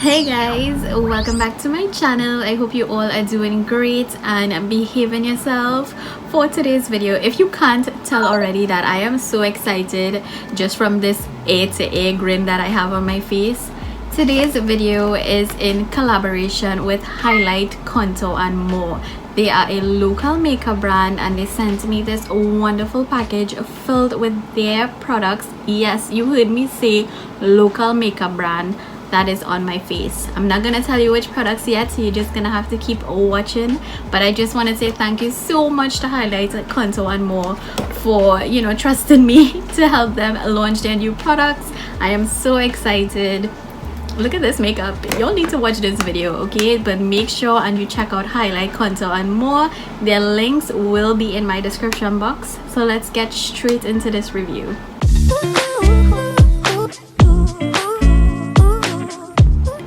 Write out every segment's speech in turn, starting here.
Hey guys, welcome back to my channel. I hope you all are doing great and behaving yourself for today's video. If you can't tell already that I am so excited just from this A to A grin that I have on my face. Today's video is in collaboration with Highlight, Contour and More. They are a local makeup brand and they sent me this wonderful package filled with their products. Yes, you heard me say local makeup brand that is on my face. I'm not gonna tell you which products yet, so you're just gonna have to keep watching, but I just want to say thank you so much to Highlight, Contour and More for trusting me to help them launch their new products. I am so excited. Look at this makeup. You'll need to watch this video, okay? But make sure and you check out Highlight, Contour and More. Their links will be in my description box. So let's get straight into this review.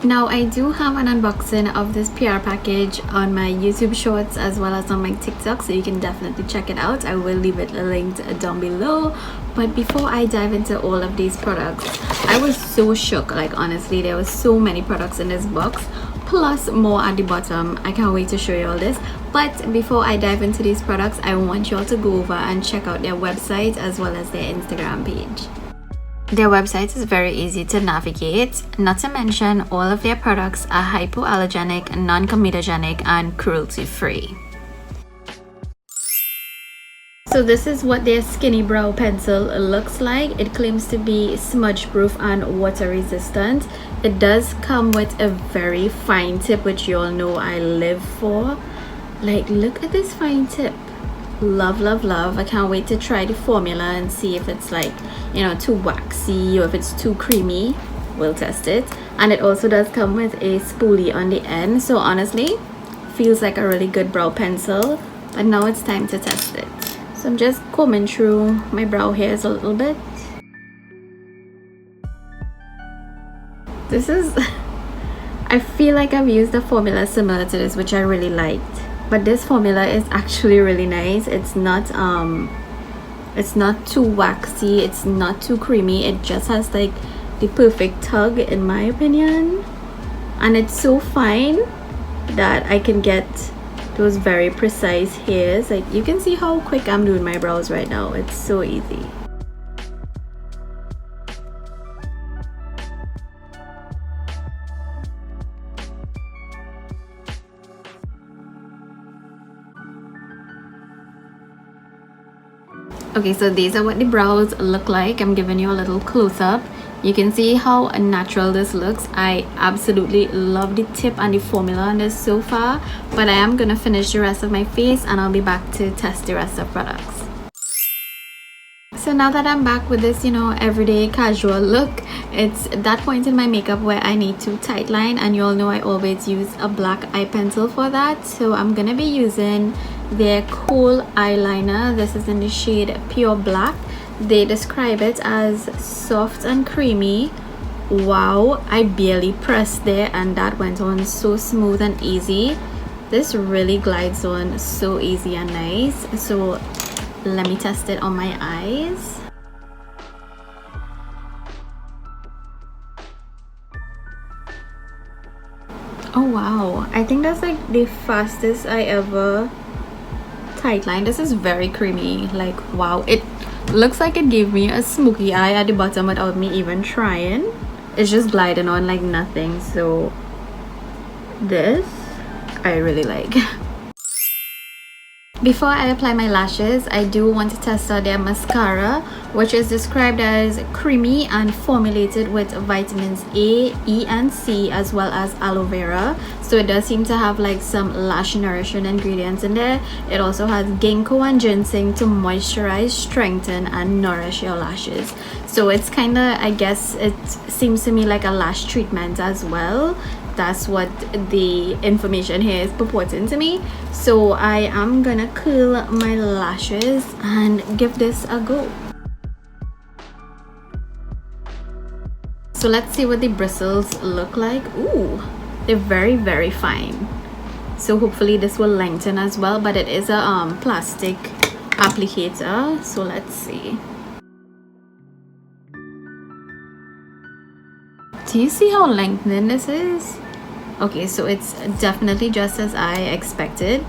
Now I do have an unboxing of this PR package on my YouTube shorts as well as on my TikTok, so you can definitely check it out. I will leave it linked down below. But before I dive into all of these products, I was so shook. Like honestly, there were so many products in this box, plus more at the bottom. I can't wait to show you all this. But before I dive into these products, I want you all to go over and check out their website as well as their Instagram page. Their website is very easy to navigate, not to mention all of their products are hypoallergenic, non-comedogenic and cruelty-free. So this is what their skinny brow pencil looks like. It claims to be smudge proof and water resistant. It does come with a very fine tip, which you all know I live for. Like, look at this fine tip. Love, love, love. I can't wait to try the formula and see if it's like too waxy or if it's too creamy. We'll test it. And it also does come with a spoolie on the end, so honestly feels like a really good brow pencil. But now it's time to test it. So I'm just combing through my brow hairs a little bit. This is I feel like I've used a formula similar to this, which I really liked. But this formula is actually really nice. It's not too waxy, it's not too creamy. It just has like the perfect tug in my opinion. And it's so fine that I can get those very precise hairs. Like you can see how quick I'm doing my brows right now. It's so easy. Okay, so these are what the brows look like. I'm giving you a little close-up. You can see how natural this looks. I absolutely love the tip and the formula on this so far, but I am gonna finish the rest of my face and I'll be back to test the rest of products. So now that I'm back with this everyday casual look, it's that point in my makeup where I need to tightline, and you all know I always use a black eye pencil for that. So I'm gonna be using their Kohl eyeliner. This is in the shade Pure Black. They describe it as soft and creamy. Wow, I barely pressed there and that went on so smooth and easy. This really glides on so easy and nice. So let me test it on my eyes. Oh wow, I think that's like the fastest I ever tightline. This is very creamy. Like wow, it looks like it gave me a smoky eye at the bottom without me even trying. It's just gliding on like nothing. So this I really like. Before I apply my lashes, I do want to test out their mascara, which is described as creamy and formulated with vitamins A, E and C as well as aloe vera. So it does seem to have like some lash nourishing ingredients in there. It also has ginkgo and ginseng to moisturize, strengthen and nourish your lashes. So it's kind of, I guess it seems to me like a lash treatment as well. That's what the information here is purporting to me. So I am gonna curl my lashes and give this a go. So let's see what the bristles look like. Ooh, they're very, very fine. So hopefully this will lengthen as well, but it is a plastic applicator. So let's see. Do you see how lengthening this is? Okay, so it's definitely just as I expected.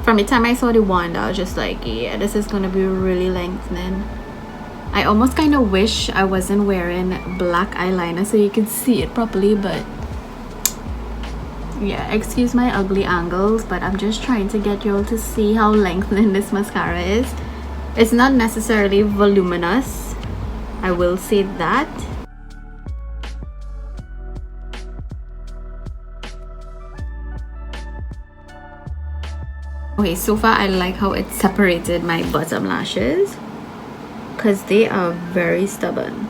From the time I saw the wand, I was just like, yeah, this is gonna be really lengthening. I almost kind of wish I wasn't wearing black eyeliner so you could see it properly, but yeah, excuse my ugly angles, but I'm just trying to get you all to see how lengthening this mascara is. It's not necessarily voluminous, I will say that. Okay, so far I like how it separated my bottom lashes because they are very stubborn.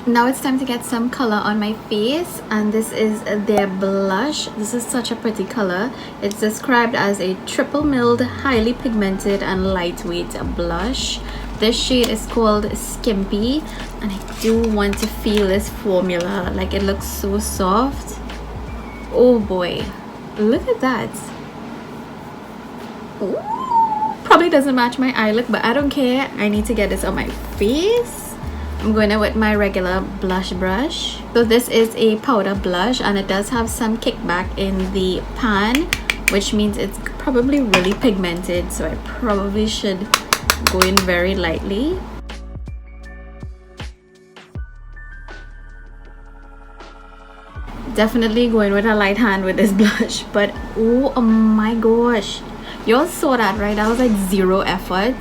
Now it's time to get some color on my face, and this is their blush. This is such a pretty color. It's described as a triple milled, highly pigmented and lightweight blush. This shade is called Skimpy, and I do want to feel this formula. Like, it looks so soft. Oh boy, look at that. Ooh, probably doesn't match my eye look, but I don't care. I need to get this on my face. I'm going in with my regular blush brush. So this is a powder blush, and it does have some kickback in the pan, which means it's probably really pigmented, so I probably should go in very lightly. Definitely going with a light hand with this blush, but oh my gosh, y'all saw that, right? That was like zero effort.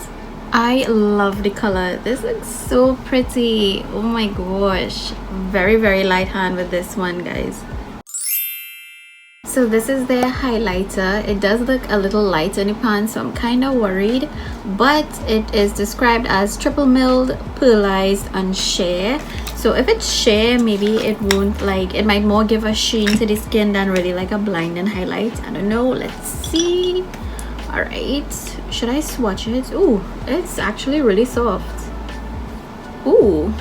I love the color. This looks so pretty. Oh my gosh, very light hand with this one, guys. So this is their highlighter. It does look a little light on the pan, so I'm kind of worried, but it is described as triple milled, pearlized and sheer. So if it's sheer, maybe it won't, like, it might more give a sheen to the skin than really like a blinding highlight. I don't know, let's see. All right, should I swatch it? Ooh, it's actually really soft. Ooh,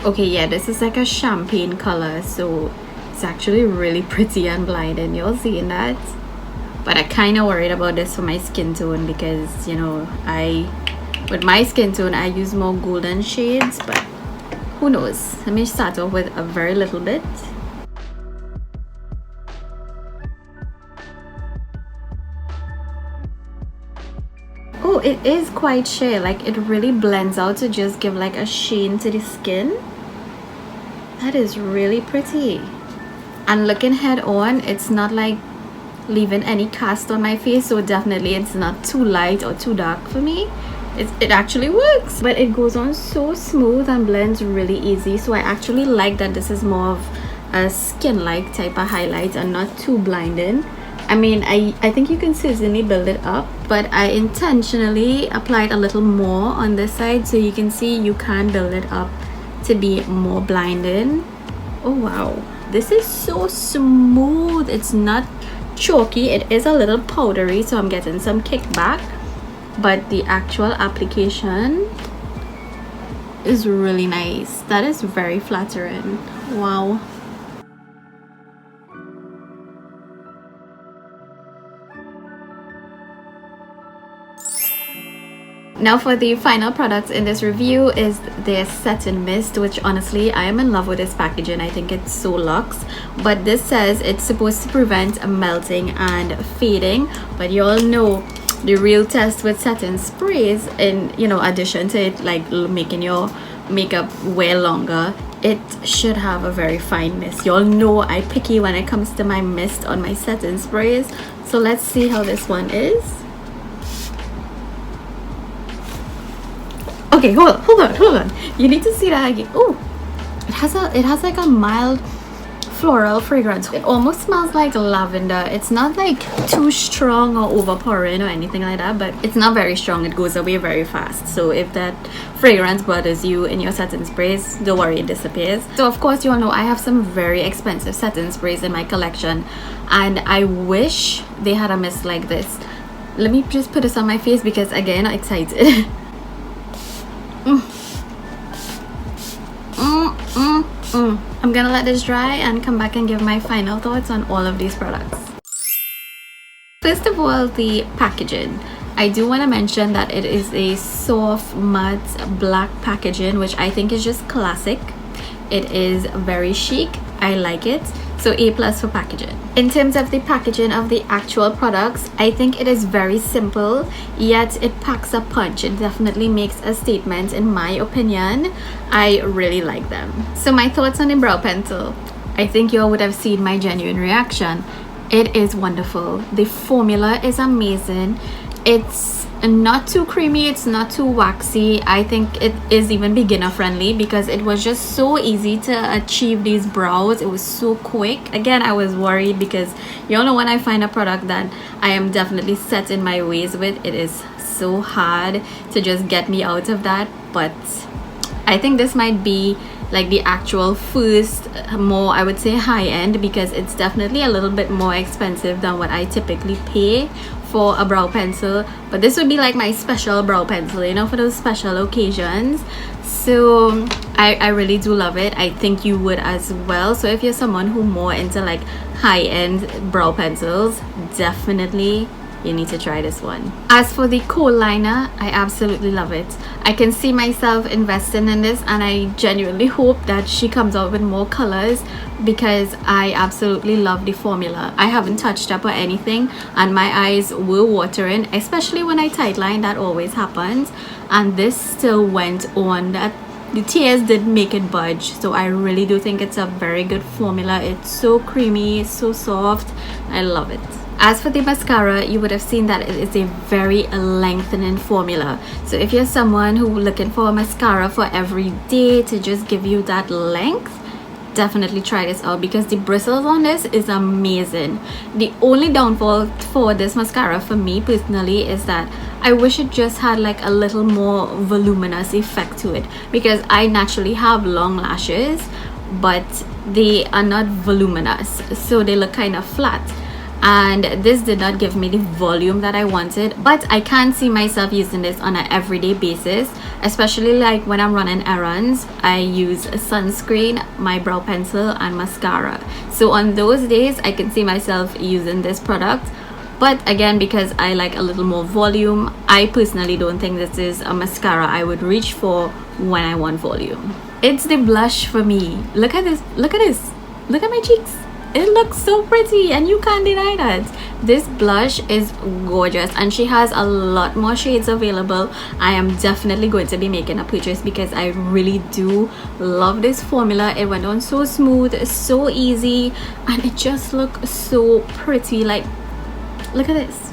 okay, yeah, this is like a champagne color, so it's actually really pretty and blinding. Y'all seeing that? But I kind of worried about this for my skin tone because, you know, with my skin tone I use more golden shades, but who knows. Let me start off with a very little bit. Oh, it is quite sheer. Like, it really blends out to just give like a sheen to the skin. That is really pretty. And looking head on, it's not like leaving any cast on my face, so definitely it's not too light or too dark for me. It actually works, but it goes on so smooth and blends really easy. So I actually like that this is more of a skin-like type of highlight and not too blinding. I mean, I think you can certainly build it up, but I intentionally applied a little more on this side so you can see you can build it up to be more blinding. Oh wow, this is so smooth. It's not chalky. It is a little powdery, so I'm getting some kickback, but the actual application is really nice. That is very flattering. Wow. Now for the final product in this review is their Satin Mist, which honestly I am in love with this packaging. I think it's so luxe, but this says it's supposed to prevent melting and fading, but you all know the real test with satin sprays, in, you know, addition to it like making your makeup wear longer, it should have a very fine mist. You all know I picky when it comes to my mist on my satin sprays, so let's see how this one is. Okay, hold on. You need to see that again. Oh, it has like a mild floral fragrance. It almost smells like lavender. It's not like too strong or overpowering or anything like that, but it's not very strong. It goes away very fast. So if that fragrance bothers you in your satin sprays, don't worry, it disappears. So of course you all know I have some very expensive satin sprays in my collection, and I wish they had a mist like this. Let me just put this on my face because again I'm excited. I'm gonna let this dry and come back and give my final thoughts on all of these products. First of all, the packaging. I do want to mention that it is a soft matte black packaging, which I think is just classic. It is very chic. I like it. So A+ for packaging. In terms of the packaging of the actual products, I think it is very simple, yet it packs a punch. It definitely makes a statement in my opinion. I really like them. So my thoughts on the brow pencil. I think you all would have seen my genuine reaction. It is wonderful. The formula is amazing. It's not too creamy, it's not too waxy. I think it is even beginner friendly because it was just so easy to achieve these brows. It was so quick. Again, I was worried because you all know when I find a product that I am definitely set in my ways with, it is so hard to just get me out of that. But I think this might be like the actual first more, I would say, high end, because it's definitely a little bit more expensive than what I typically pay for a brow pencil. But this would be like my special brow pencil, you know, for those special occasions. So I really do love it. I think you would as well. So if you're someone who more into like high-end brow pencils, definitely you need to try this one. As for the Kohl liner, I absolutely love it. I can see myself investing in this, and I genuinely hope that she comes out with more colors because I absolutely love the formula. I haven't touched up or anything, and my eyes were watering, especially when I tightline. That always happens, and this still went on. That the tears did make it budge. So I really do think it's a very good formula. It's so creamy, so soft. I love it. As for the mascara, you would have seen that it is a very lengthening formula. So if you're someone who looking for a mascara for every day to just give you that length, definitely try this out because the bristles on this is amazing. The only downfall for this mascara for me personally is that I wish it just had like a little more voluminous effect to it, because I naturally have long lashes but they are not voluminous, so they look kind of flat, and this did not give me the volume that I wanted. But I can see myself using this on an everyday basis, especially like when I'm running errands. I use sunscreen, my brow pencil, and mascara. So on those days I can see myself using this product. But again, because I like a little more volume, I personally don't think this is a mascara I would reach for when I want volume. It's the blush for me. Look at this, look at this, look at my cheeks. It looks so pretty and you can't deny that. This blush is gorgeous and she has a lot more shades available. I am definitely going to be making a purchase because I really do love this formula. It went on so smooth, so easy, and it just looks so pretty. Like, look at this.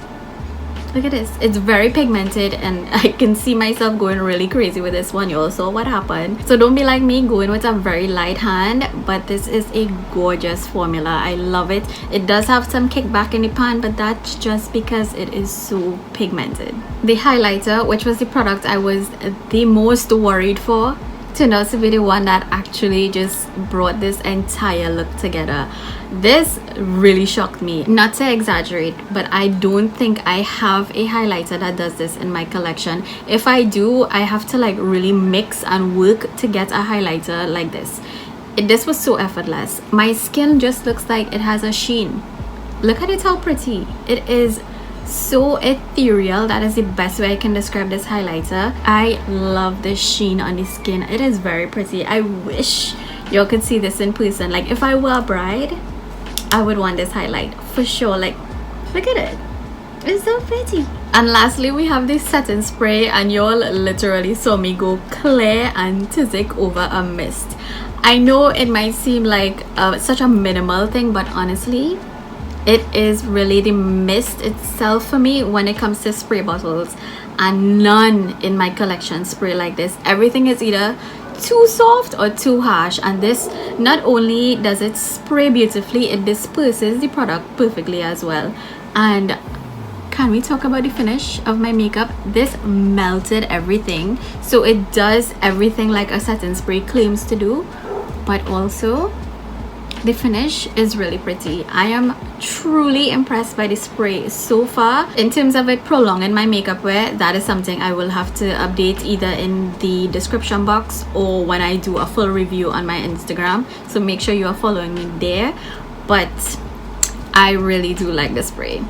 Look at this. It's very pigmented and I can see myself going really crazy with this one. You all saw what happened. So don't be like me going with a very light hand, but this is a gorgeous formula. I love it. It does have some kickback in the pan, but that's just because it is so pigmented. The highlighter, which was the product I was the most worried for, turned out to be the one that actually just brought this entire look together. This really shocked me, not to exaggerate, but I don't think I have a highlighter that does this in my collection. If I do, I have to like really mix and work to get a highlighter like this. This was so effortless. My skin just looks like it has a sheen. Look at it, how pretty it is. So ethereal. That is the best way I can describe this highlighter. I love the sheen on the skin. It is very pretty. I wish y'all could see this in person. Like, if I were a bride, I would want this highlight for sure. Like, look at it, it's so pretty. And lastly, we have this setting spray, and y'all literally saw me go clear and tizzy over a mist. I know it might seem like such a minimal thing, but honestly, it is really the mist itself for me when it comes to spray bottles, and none in my collection spray like this. Everything is either too soft or too harsh, and this, not only does it spray beautifully, it disperses the product perfectly as well. And can we talk about the finish of my makeup? This melted everything, so it does everything like a setting spray claims to do, but also the finish is really pretty. I am truly impressed by the spray so far. In terms of it prolonging my makeup wear, that is something I will have to update either in the description box or when I do a full review on my Instagram, so make sure you are following me there. But I really do like the spray.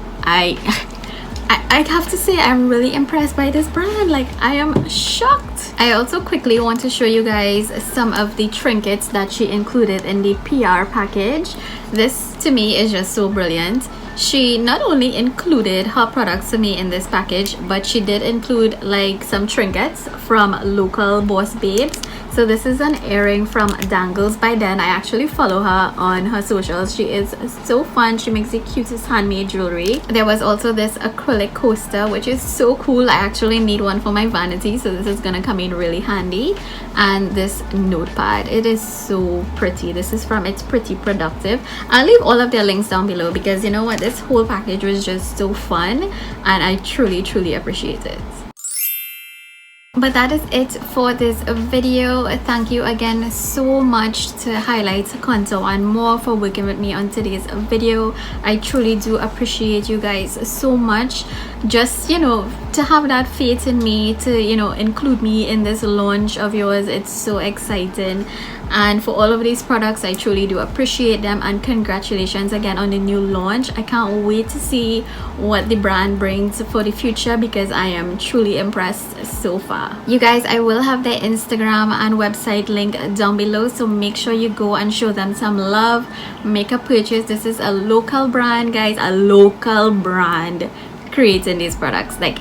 I have to say I'm really impressed by this brand. Like, I am shocked. I also quickly want to show you guys some of the trinkets that she included in the PR package. This to me is just so brilliant. She not only included her products to me in this package, but she did include like some trinkets from local boss babes. So this is an earring from Dangles by Den. I actually follow her on her socials. She is so fun. She makes the cutest handmade jewelry. There was also this acrylic coaster, which is so cool. I actually need one for my vanity, so this is gonna come in really handy. And this notepad, it is so pretty. This is from It's Pretty Productive. I'll leave all of their links down below because you know what, this whole package was just so fun and I truly appreciate it. But that is it for this video. Thank you again so much to Highlights, Contour and More for working with me on today's video. I truly do appreciate you guys so much. Just, you know, to have that faith in me, to, you know, include me in this launch of yours. It's so exciting. And for all of these products, I truly do appreciate them, and congratulations again on the new launch. I can't wait to see what the brand brings for the future because I am truly impressed so far. You guys, I will have their Instagram and website link down below, so make sure you go and show them some love, make a purchase. This is a local brand, guys, a local brand creating these products. Like,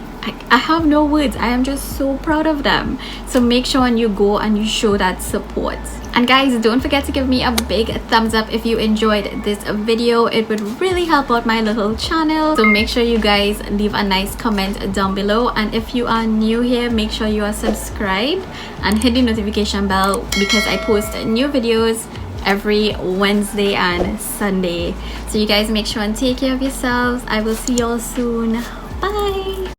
I have no words. I am just so proud of them. So make sure you go and you show that support. And guys, don't forget to give me a big thumbs up if you enjoyed this video. It would really help out my little channel. So make sure you guys leave a nice comment down below. And if you are new here, make sure you are subscribed and hit the notification bell because I post new videos every Wednesday and Sunday. So you guys make sure and take care of yourselves. I will see y'all soon. Bye.